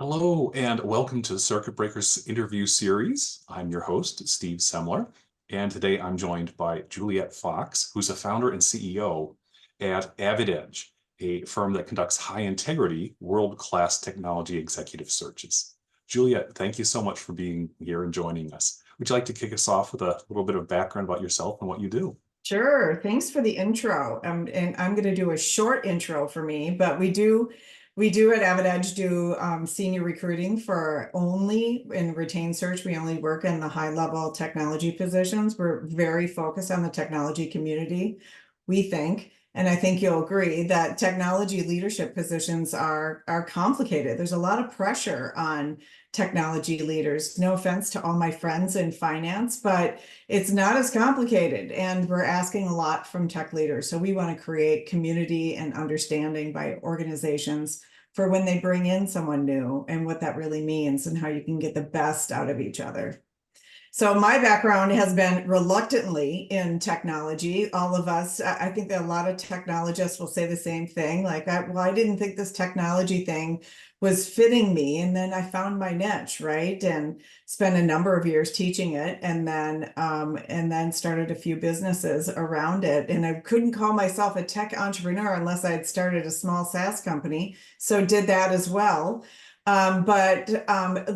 Hello, and welcome to Circuit Breakers interview series. I'm your host, Steve Semler, and today I'm joined by Juliet Fox, who's a founder and CEO at AvidEdge, a firm that conducts high-integrity, world-class technology executive searches. Juliet, thank you so much for being here and joining us. Would you like to kick us off with a little bit of background about yourself and what you do? Sure. Thanks for the intro. And I'm going to do a short intro for me, but we do at AvidEdge do senior recruiting for only in retained search. We only work in the high level technology positions. We're very focused on the technology community, we think. And I think you'll agree that technology leadership positions are complicated. There's a lot of pressure on technology leaders. No offense to all my friends in finance, but it's not as complicated, and we're asking a lot from tech leaders. So we want to create community and understanding by organizations for when they bring in someone new and what that really means and how you can get the best out of each other. So my background has been reluctantly in technology. All of us, I think that a lot of technologists will say the same thing. Like, I didn't think this technology thing was fitting me. And then I found my niche, right? And spent a number of years teaching it, and then started a few businesses around it. And I couldn't call myself a tech entrepreneur unless I had started a small SaaS company. So did that as well. But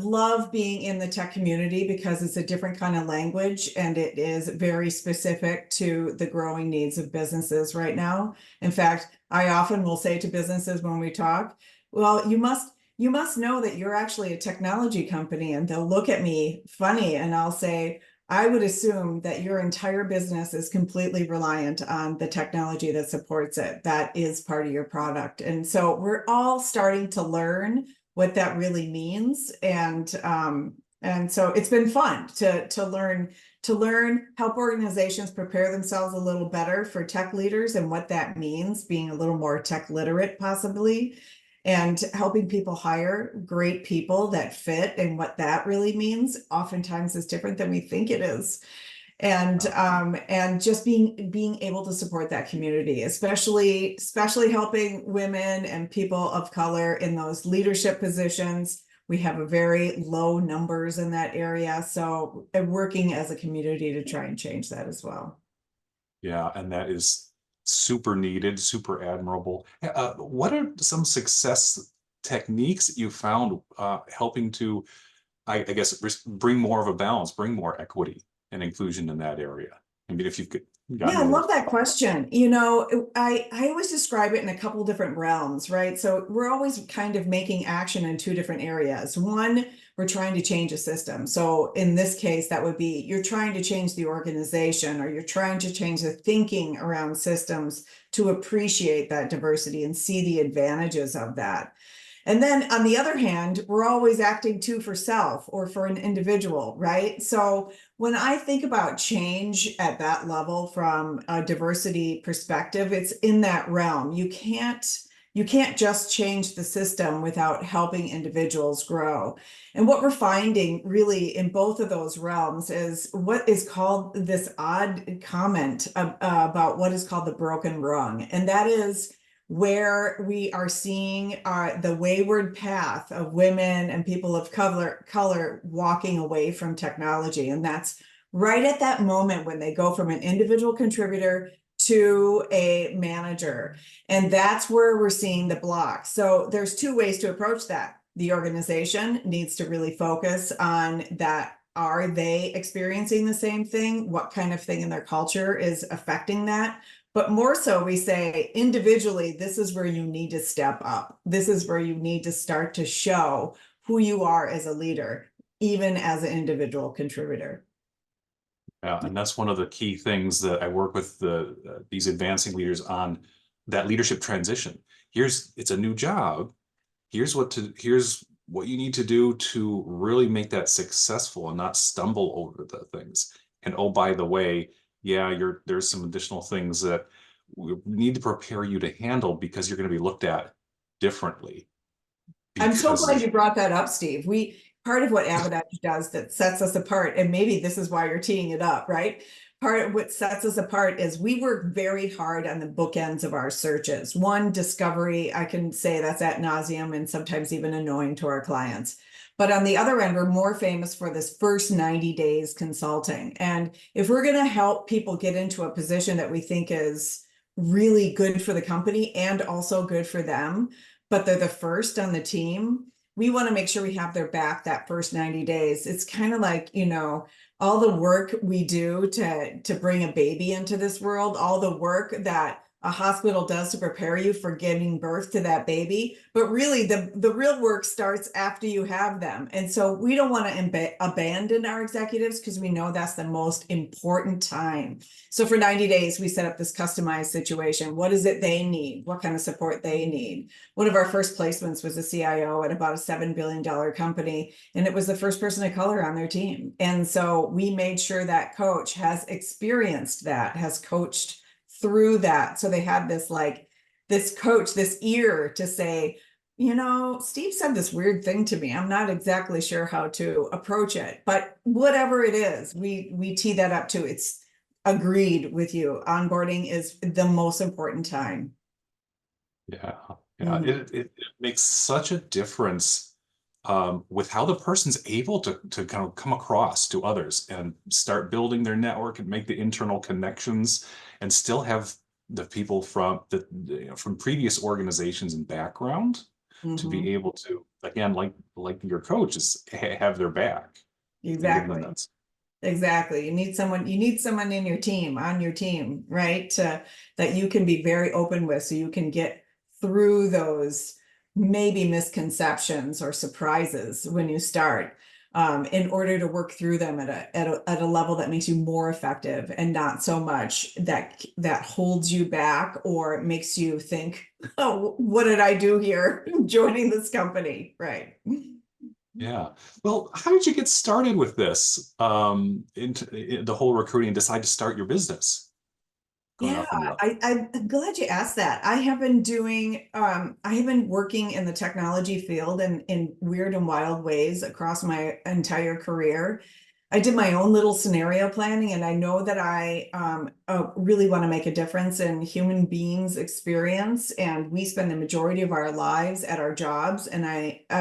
love being in the tech community because it's a different kind of language, and it is very specific to the growing needs of businesses right now. In fact, I often will say to businesses when we talk, well, you must know that you're actually a technology company. And they'll look at me funny, and I'll say, I would assume that your entire business is completely reliant on the technology that supports it. That is part of your product. And so we're all starting to learn what that really means. And so it's been fun to learn, help organizations prepare themselves a little better for tech leaders and what that means, being a little more tech literate possibly, and helping people hire great people that fit, and what that really means oftentimes is different than we think it is. And just being able to support that community, especially helping women and people of color in those leadership positions. We have a very low numbers in that area, so working as a community to try and change that as well. Yeah, and that is super needed, super admirable. What are some success techniques that you found helping to, I guess, bring more of a balance, bring more equity and inclusion in that area? I mean, if you could. Yeah, I love that question. You know, I always describe it in a couple different realms, right? So we're always kind of making action in two different areas. One, we're trying to change a system. So in this case, that would be you're trying to change the organization, or you're trying to change the thinking around systems to appreciate that diversity and see the advantages of that. And then on the other hand, we're always acting too for self or for an individual, right? So when I think about change at that level from a diversity perspective, it's in that realm. You can't just change the system without helping individuals grow. And what we're finding really in both of those realms is what is called this odd comment about what is called the broken rung. And that is where we are seeing the wayward path of women and people of color walking away from technology. And that's right at that moment when they go from an individual contributor to a manager. And that's where we're seeing the block. So there's two ways to approach that. The organization needs to really focus on that. Are they experiencing the same thing? What kind of thing in their culture is affecting that? But more so, we say individually, this is where you need to step up. This is where you need to start to show who you are as a leader, even as an individual contributor. Yeah, and that's one of the key things that I work with these advancing leaders on, that leadership transition. It's a new job. Here's what you need to do to really make that successful and not stumble over the things. And oh, by the way, yeah, there's some additional things that we need to prepare you to handle because you're going to be looked at differently. I'm so glad you brought that up, Steve. Part of what AvidEdge does that sets us apart, and maybe this is why you're teeing it up, right? part of what sets us apart is we work very hard on the bookends of our searches. One, discovery, I can say that's ad nauseum and sometimes even annoying to our clients. But on the other end, we're more famous for this first 90 days consulting. And if we're going to help people get into a position that we think is really good for the company and also good for them, but they're the first on the team, we want to make sure we have their back that first 90 days. It's kind of like, you know, all the work we do to bring a baby into this world, all the work that a hospital does to prepare you for giving birth to that baby. But really, the real work starts after you have them. And so we don't want to abandon our executives because we know that's the most important time. So for 90 days, we set up this customized situation. What is it they need? What kind of support they need? One of our first placements was a CIO at about a $7 billion company, and it was the first person of color on their team. And so we made sure that coach has experienced that, has coached through that. So they had this like this coach, this ear to say, you know, Steve said this weird thing to me. I'm not exactly sure how to approach it, but whatever it is, we tee that up too. It's agreed with you. Onboarding is the most important time. Yeah, Mhm. it makes such a difference with how the person's able to kind of come across to others and start building their network and make the internal connections and still have the people from from previous organizations and background to Mhm. be able to, again, like your coaches, have their back and give them Exactly. that. Exactly. You need someone in your team, on your team, right? That you can be very open with so you can get through those maybe misconceptions or surprises when you start, in order to work through them at a level that makes you more effective and not so much that holds you back or makes you think, oh, what did I do here joining this company? Right. Yeah. Well, how did you get started with this, into the whole recruiting and decide to start your business going Yeah, off on your own? I'm glad you asked that. I have been working in the technology field in weird and wild ways across my entire career. I did my own little scenario planning, and I know that I really want to make a difference in human beings' experience. And we spend the majority of our lives at our jobs, and I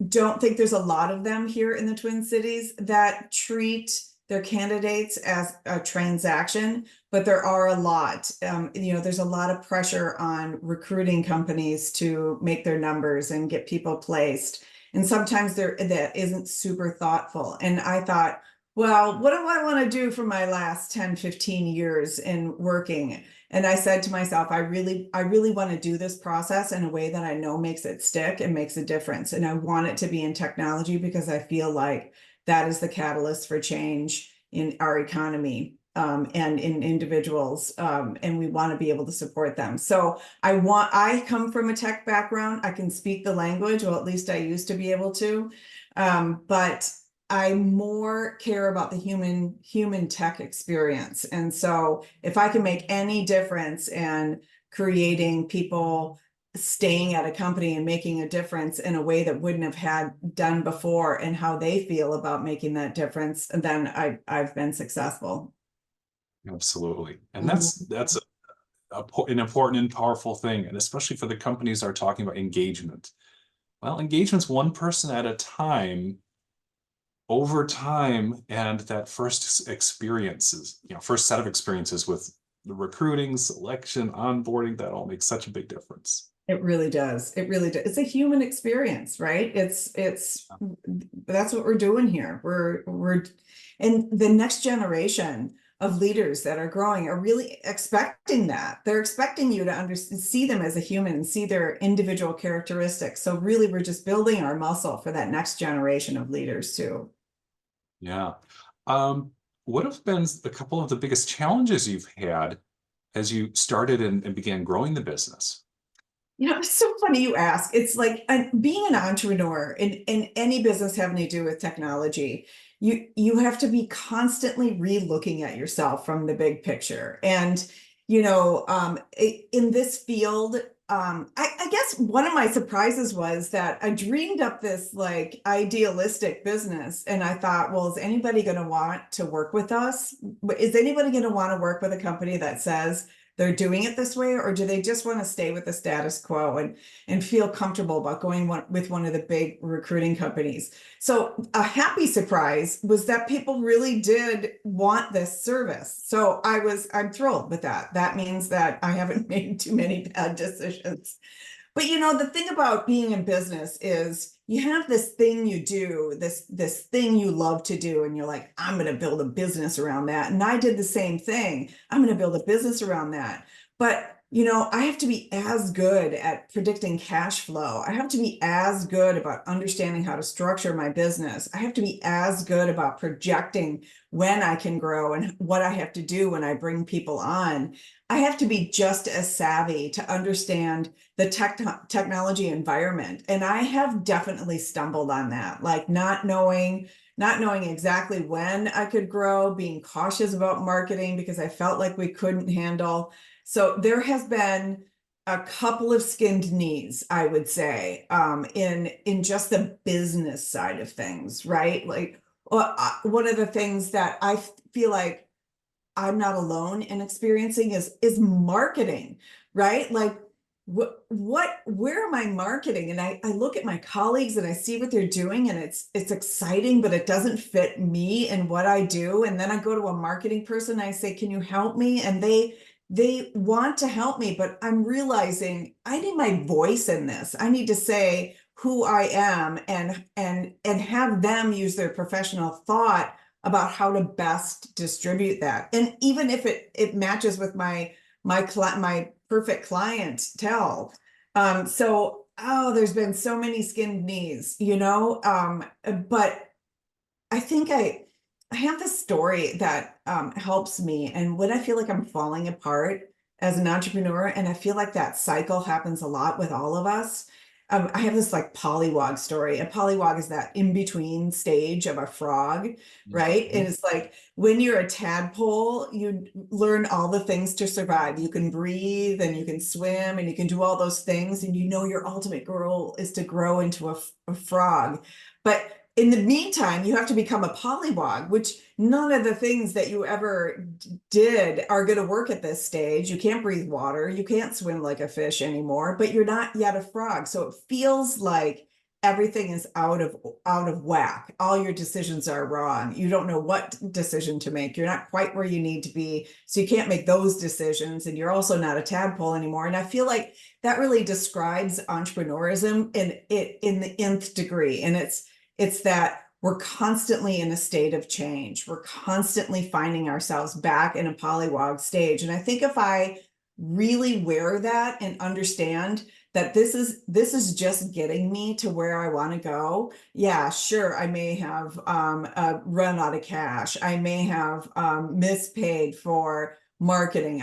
don't think there's a lot of them here in the Twin Cities that treat their candidates as a transaction, but there are a lot. You know, there's a lot of pressure on recruiting companies to make their numbers and get people placed. And sometimes that isn't super thoughtful. And I thought, well, what do I want to do for my last 10, 15 years in working? And I said to myself, I really want to do this process in a way that I know makes it stick and makes a difference. And I want it to be in technology because I feel like that is the catalyst for change in our economy, and in individuals, and we want to be able to support them. So I come from a tech background. I can speak the language, well, at least I used to be able to, but I more care about the human tech experience. And so if I can make any difference in creating people staying at a company and making a difference in a way that wouldn't have had done before and how they feel about making that difference, then I've been successful. Absolutely. And Mhm. that's an important and powerful thing, and especially for the companies that are talking about engagement. Well, engagement's one person at a time, over time, and that first experiences, first set of experiences with the recruiting, selection, onboarding, that all makes such a big difference. It really does. It really does. It's a human experience, right? That's what we're doing here. And the next generation of leaders that are growing are really expecting that. They're expecting you to see them as a human and see their individual characteristics. So really, we're just building our muscle for that next generation of leaders too. Yeah. Um, what have been a couple of the biggest challenges you've had as you started and began growing the business? You know, it's so funny you ask. It's like being an entrepreneur in any business having to do with technology, you have to be constantly re-looking at yourself from the big picture. And, you know, in this field, I guess one of my surprises was that I dreamed up this like idealistic business, and I thought, well, is anybody going to want to work with us? Is anybody going to want to work with a company that says they're doing it this way, or do they just want to stay with the status quo and feel comfortable about going with one of the big recruiting companies? So a happy surprise was that people really did want this service. So I'm thrilled with that. That means that I haven't made too many bad decisions. But you know, the thing about being in business is you have this thing you do, this thing you love to do, and you're like, I'm going to build a business around that. And I did the same thing. I'm going to build a business around that. But you know, I have to be as good at predicting cash flow. I have to be as good about understanding how to structure my business. I have to be as good about projecting when I can grow and what I have to do when I bring people on. I have to be just as savvy to understand the technology environment. And I have definitely stumbled on that, like not knowing exactly when I could grow, being cautious about marketing because I felt like we couldn't handle. So there has been a couple of skinned knees, I would say, in just the business side of things, right? Like one of the things that I feel like I'm not alone in experiencing is marketing, right? Like where am I marketing? And I look at my colleagues and I see what they're doing, and it's exciting, but it doesn't fit me and what I do. And then I go to a marketing person and I say, can you help me? And they want to help me, but I'm realizing I need my voice in this. I need to say who I am and have them use their professional thought about how to best distribute that. And even if it matches with my perfect clientele. There's been so many skinned knees, you know, but I think I have this story that helps me. And when I feel like I'm falling apart as an entrepreneur, and I feel like that cycle happens a lot with all of us. I have this like polliwog story. A polliwog is that in-between stage of a frog, right? Mhm. And it's like when you're a tadpole, you learn all the things to survive. You can breathe and you can swim and you can do all those things. And you know your ultimate goal is to grow into a frog. But in the meantime, you have to become a polliwog, which none of the things that you ever did are going to work at this stage. You can't breathe water. You can't swim like a fish anymore, but you're not yet a frog. So it feels like everything is out of whack. All your decisions are wrong. You don't know what decision to make. You're not quite where you need to be. So you can't make those decisions. And you're also not a tadpole anymore. And I feel like that really describes entrepreneurism in the nth degree. And it's that we're constantly in a state of change. We're constantly finding ourselves back in a polliwog stage. And I think if I really wear that and understand that this is just getting me to where I want to go. Yeah, sure. I may have run out of cash. I may have mispaid for marketing.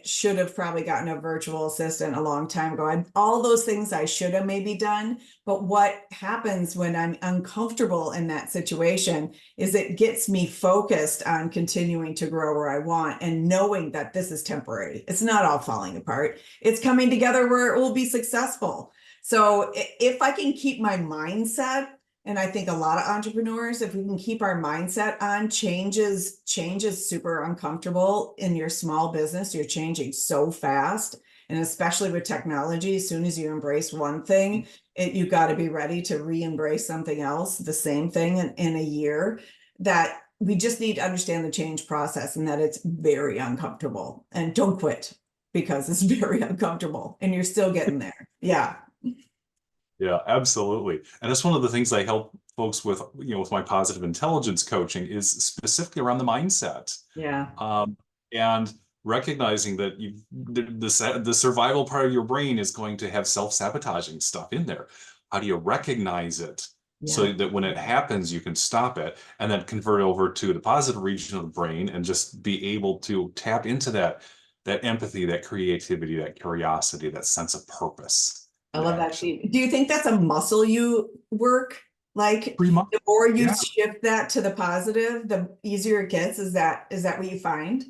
Should have probably gotten a virtual assistant a long time ago. All those things I should have maybe done. But what happens when I'm uncomfortable in that situation is it gets me focused on continuing to grow where I want and knowing that this is temporary. It's not all falling apart. It's coming together where it will be successful. So if I can keep my mindset, and I think a lot of entrepreneurs, if we can keep our mindset on change is super uncomfortable in your small business. You're changing so fast. And especially with technology, as soon as you embrace one thing, you got to be ready to re-embrace something else, the same thing in a year. That we just need to understand the change process and that it's very uncomfortable. And don't quit because it's very uncomfortable and you're still getting there. Yeah. Yeah, absolutely. And that's one of the things I help folks with, with my positive intelligence coaching is specifically around the mindset. Yeah. And recognizing that the survival part of your brain is going to have self-sabotaging stuff in there. How do you recognize it so that when it happens, you can stop it and then convert over to the positive region of the brain and just be able to tap into that empathy, that creativity, that curiosity, that sense of purpose I and love that, action. Steve. Do you think that's a muscle you work? Like Pretty much. the more you Yeah. shift that to the positive, the easier it gets. Is that what you find?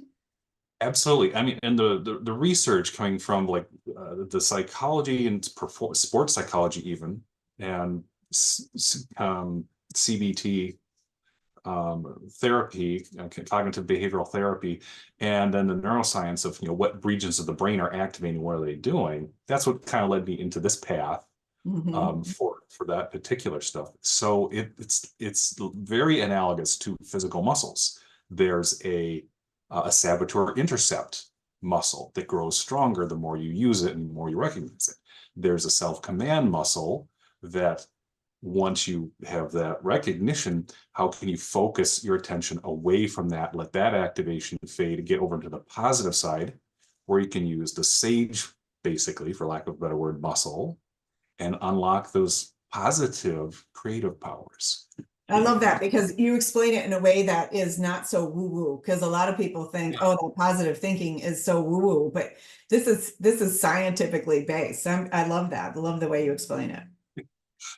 Absolutely. I mean, and the research coming from like the psychology and sports psychology even, and CBT therapy, cognitive behavioral therapy, and then the neuroscience of what regions of the brain are activating, what are they doing? That's what kind of led me into this path Mhm. for that particular stuff. So it's very analogous to physical muscles. There's a saboteur intercept muscle that grows stronger the more you use it and the more you recognize it. There's a self-command muscle that once you have that recognition, how can you focus your attention away from that, let that activation fade, get over to the positive side, where you can use the sage, basically, for lack of a better word, muscle, and unlock those positive creative powers. I love that because you explain it in a way that is not so woo-woo, because a lot of people think, Yeah. oh, that positive thinking is so woo-woo, but this is scientifically based. I love that. I love the way you explain it.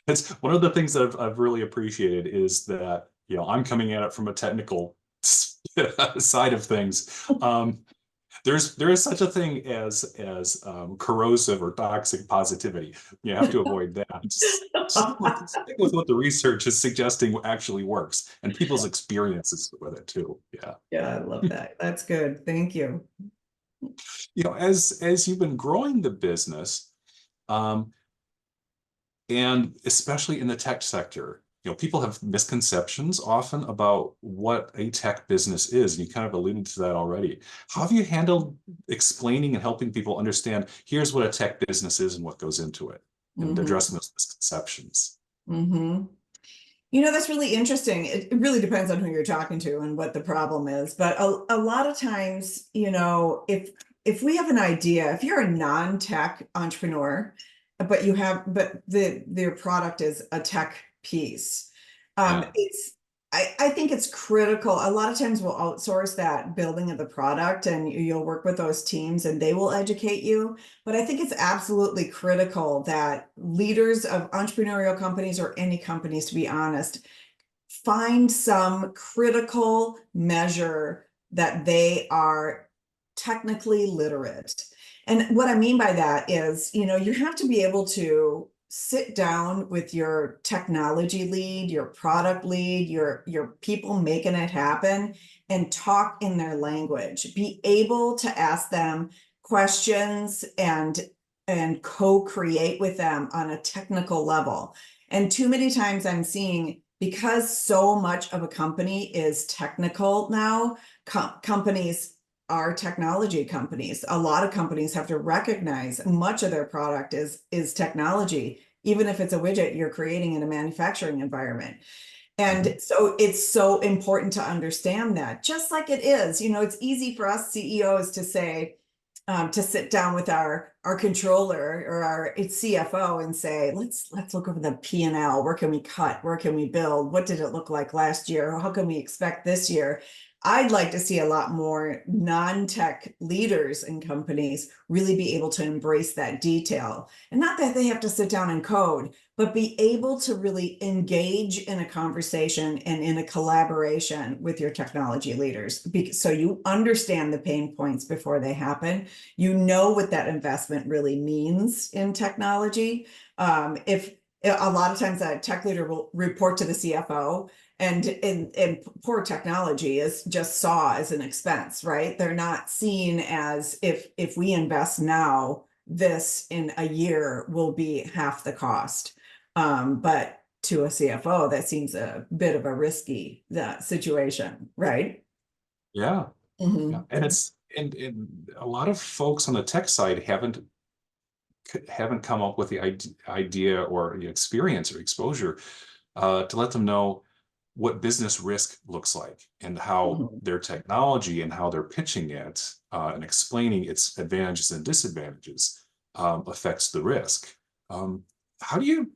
It's one of the things that I've really appreciated is that, I'm coming at it from a technical side of things. There is such a thing as corrosive or toxic positivity. You have to avoid that. Just stick with what the research is suggesting actually works and people's experiences with it too. Yeah. Yeah, I love that. That's good. Thank you. As you've been growing the business, um, and especially in the tech sector, people have misconceptions often about what a tech business is. And you kind of alluded to that already. How have you handled explaining and helping people understand, here's what a tech business is and what goes into it, and Mhm. addressing those misconceptions? Mhm. That's really interesting. It really depends on who you're talking to and what the problem is. But a lot of times, if we have an idea, if you're a non-tech entrepreneur, but their product is a tech piece, Yeah. I think it's critical. A lot of times we'll outsource that building of the product and you'll work with those teams and they will educate you. But I think it's absolutely critical that leaders of entrepreneurial companies or any companies, to be honest, find some critical measure that they are technically literate. And what I mean by that is, you have to be able to sit down with your technology lead, your product lead, your people making it happen and talk in their language. Be able to ask them questions and co-create with them on a technical level. And too many times I'm seeing, because so much of a company is technical now, companies are technology companies. A lot of companies have to recognize much of their product is technology, even if it's a widget you're creating in a manufacturing environment. And so it's so important to understand that, just like it is, it's easy for us CEOs to say, to sit down with our controller or our CFO and say, let's look over the P&L. Where can we cut? Where can we build? What did it look like last year? How can we expect this year? I'd like to see a lot more non-tech leaders in companies really be able to embrace that detail. And not that they have to sit down and code, but be able to really engage in a conversation and in a collaboration with your technology leaders. So you understand the pain points before they happen. You know what that investment really means in technology. If a lot of times a tech leader will report to the CFO, and poor technology is just saw as an expense, right? They're not seen as, if we invest now, this in a year will be half the cost. But to a CFO, that seems a bit of a risky situation, right? Yeah. Yeah. Mhm. And and a lot of folks on the tech side haven't come up with the idea or the experience or exposure to let them know what business risk looks like and how Mhm. their technology and how they're pitching it and explaining its advantages and disadvantages affects the risk. Um, how do you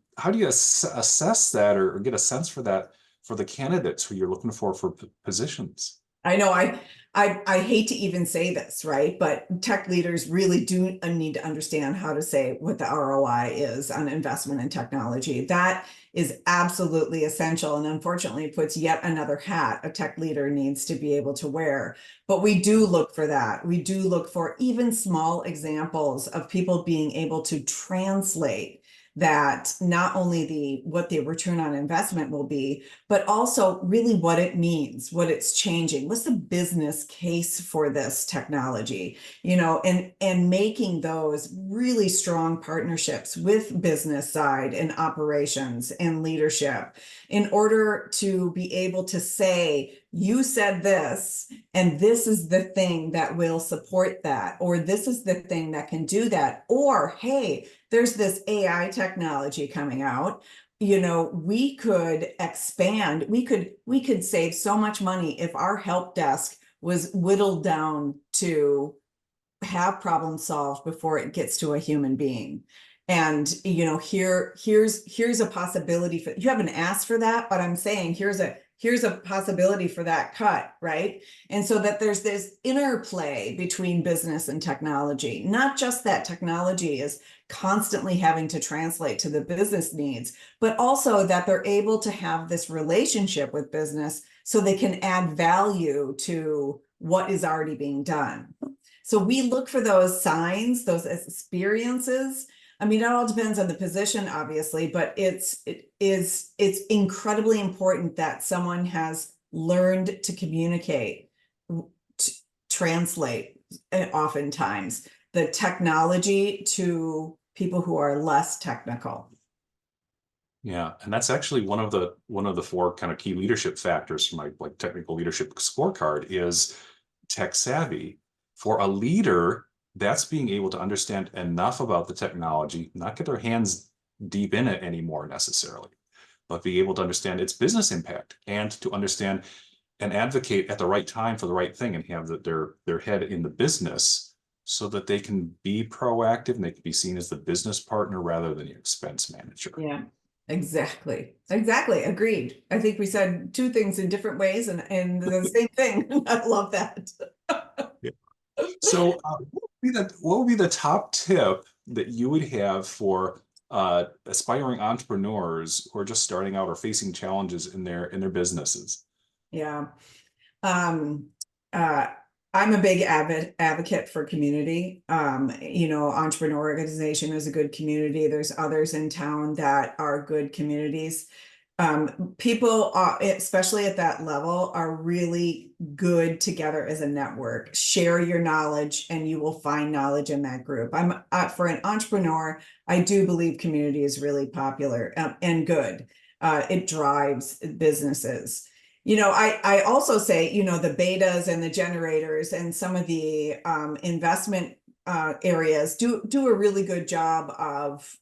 assess that or get a sense for that for the candidates who you're looking for positions? I know I hate to even say this, right? But tech leaders really do need to understand how to say what the ROI is on investment in technology. That is absolutely essential, and unfortunately puts yet another hat a tech leader needs to be able to wear. But we do look for that. We do look for even small examples of people being able to translate that, not only what the return on investment will be, but also really what it means, what it's changing. What's the business case for this technology? And making those really strong partnerships with business side and operations and leadership in order to be able to say, you said this, and this is the thing that will support that, or this is the thing that can do that, or hey, there's this AI technology coming out. We could expand, we could save so much money if our help desk was whittled down to have problem solved before it gets to a human being. And here's a possibility for, you haven't asked for that, but I'm saying here's a possibility for that cut, right? And so that there's this interplay between business and technology, not just that technology is constantly having to translate to the business needs, but also that they're able to have this relationship with business so they can add value to what is already being done. So we look for those signs, those experiences. I mean, it all depends on the position, obviously, but it's incredibly important that someone has learned to communicate, to translate, oftentimes the technology to people who are less technical. Yeah, and that's actually one of the four kind of key leadership factors for my like technical leadership scorecard is tech savvy. For a leader, that's being able to understand enough about the technology, not get their hands deep in it anymore necessarily, but be able to understand its business impact and to understand and advocate at the right time for the right thing and have their head in the business so that they can be proactive and they can be seen as the business partner rather than the expense manager. Yeah, exactly. Agreed. I think we said two things in different ways and the same thing. I love that. Yeah. So what would be the top tip that you would have for aspiring entrepreneurs who are just starting out or facing challenges in their businesses? Yeah. Um, uh, I'm a big advocate for community. Entrepreneur Organization is a good community. There's others in town that are good communities. People, especially at that level, are really good together as a network. Share your knowledge and you will find knowledge in that group. For an entrepreneur, I do believe community is really popular and good. It drives businesses. I also say, the betas and the generators and some of the investment areas do a really good job of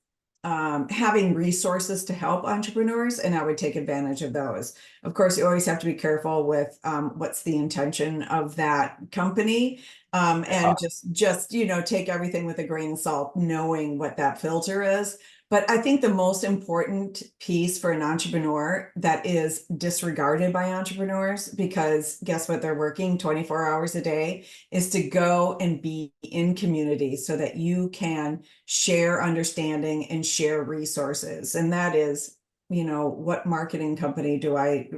having resources to help entrepreneurs, and I would take advantage of those. Of course, you always have to be careful with what's the intention of that company, and just take everything with a grain of salt, knowing what that filter is. But I think the most important piece for an entrepreneur that is disregarded by entrepreneurs, because guess what, they're working 24 hours a day, is to go and be in community so that you can share understanding and share resources. And that is, what marketing company do I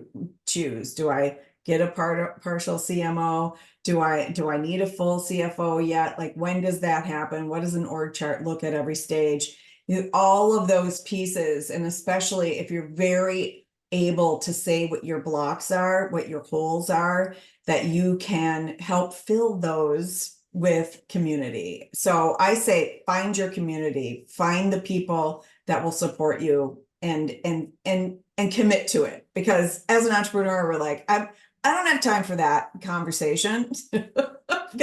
choose? Do I get a partial CMO? Do I need a full CFO yet? Like, when does that happen? What does an org chart look at every stage? All of those pieces, and especially if you're very able to say what your blocks are, what your holes are, that you can help fill those with community. So I say, find your community, find the people that will support you and commit to it. Because as an entrepreneur, we're like, I don't have time for that conversation. I've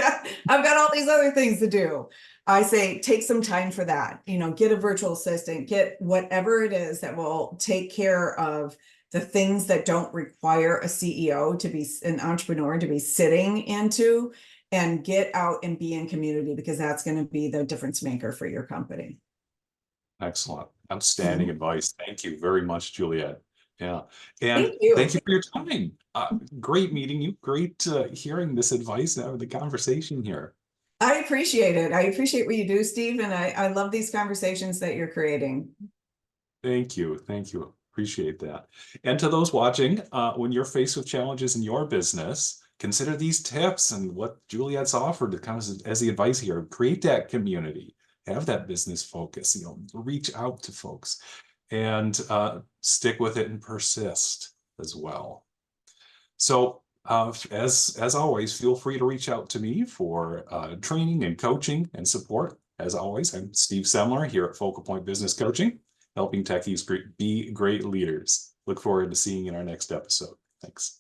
got all these other things to do. I say, take some time for that, get a virtual assistant, get whatever it is that will take care of the things that don't require a CEO to be an entrepreneur to be sitting into, and get out and be in community, because that's going to be the difference maker for your company. Excellent. Outstanding advice. Thank you very much, Juliet. Yeah. And Thank you. thank you for your time. Great meeting you. Great hearing this advice and having the conversation here. I appreciate it. I appreciate what you do, Steve, and I love these conversations that you're creating. Thank you. Thank you. Appreciate that. And to those watching, when you're faced with challenges in your business, consider these tips and what Juliet's offered to come as the advice here. Create that community, have that business focus, reach out to folks and stick with it and persist as well. So as always, feel free to reach out to me for training and coaching and support. As always, I'm Steve Semler here at FocalPoint Business Coaching, helping techies be great leaders. Look forward to seeing you in our next episode. Thanks.